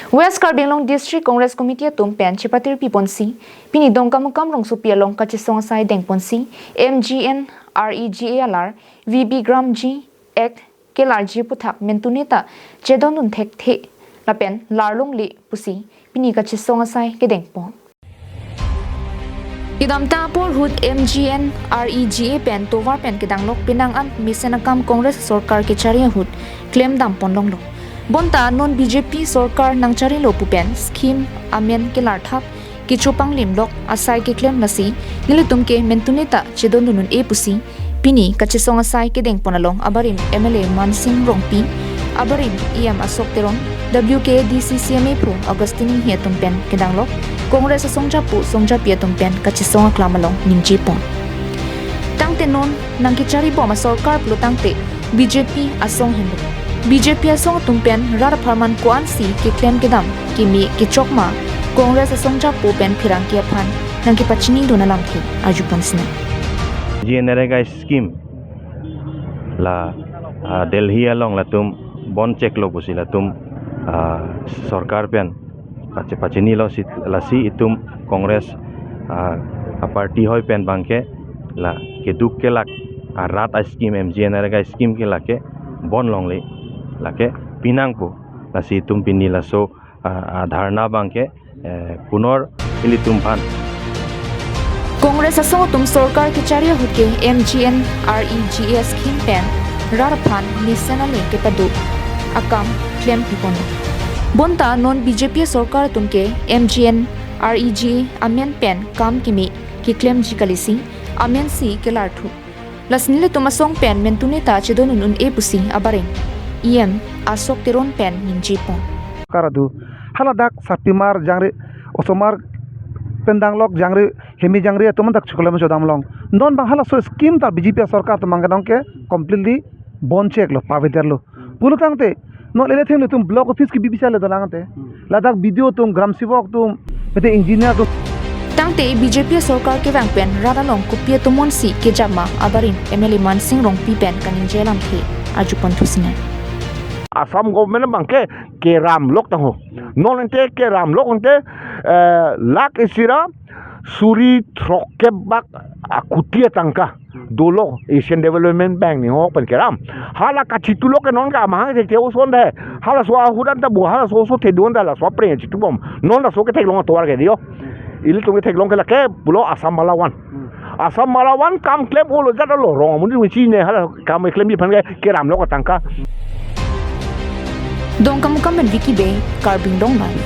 West Karbinglong District Congress Committee pen chipatir piponsi pini dongkamukam rong supialong kachesong sai dengponsi MGNREGA lar VB gram G Act kelar G puthak mentuneta chedon nun thek the lapen larlong li pusi pini kachesong sai ke dengpon Idam tapor hut MGNREGA pen tovar pen kedanglok pinangan misenakam Congress Sorkar ke charia hut claim dampon longlok Bonta non BJP Sorkar nang charilo pupen scheme amen kelar thap kichupang limlok asai ke claim nasi nilitum ke mentuneta chedon dunun e pusi pini kachesong asai ke deng ponalong abarim MLA Mansing Rongpi abarim EM Asok Teron WK DCCMA Pro Agustini Hetum pen kedanglok Congress Songjapu Songjapi tum pen kachesong klamalong ningjipon tangte non nang kichari bom Sorkar plutangte BJP asong hindu BJP asong tumpen rar farman kuan si ki claim kedam kimi ki chokma Congress asong japu pen phirang ki aphan nang ki pachini dona lamthi ajupon sne MGNREGA scheme la Delhi along la tum bon check lo busi la tum sarkar pen pachini lo la si itum Congress a party hoy pen bangke la ke duk ke lak rat a scheme MGNREGA scheme ke lake bon long le lake pinangpo nasi tum pinila so dharna bangke punor ilitum phan Congress asong tum sarkar ki charia hutke MGNREGA scheme pen rar phan nisana le ke padu akam claim pipon bonta non BJP sarkar tumke MGNREGA amen pen kam kimi ki claim jikalisi amen si kelar thu lasnile tumasong pen mentuneta chedonun e pusi abareng EM Asok Teron pen ninjipon karadu haladak sapimar jangre osomar pendanglok jangre hemi jangre tomandak chukolam chodamlong non bang hala so scheme tar BJP sarkar tamangadongke completely bon check lo pavider lo pulutangte no lele them tum block office ki bibisa le dalangate ladak video tum gram sivok tum bete engineer tum tangte BJP sarkar ke wang pen radalong kupie tumon si ke jama abarin MLA Mansing Rongpi pen kanin jelam the ajupon thusne Assam government bangke keram lok tangho non ente keram lok ente lak isira suri trokke bak akutia tangka dolo Asian Development Bank ni hok pen keram hala kachitu lok non ka ma ke teo son de hala so hudan ta bu hala so te don da la so pre chitu bom non la so ke tek long to war ke dio ili to ke tek long ke la ke bulo Assam malawan kam claim olo jada lo rong mun ni chi ne hala kam claim bi phan ke keram lok tangka Dongkamukam ben Wiki Bay Karbinglong Live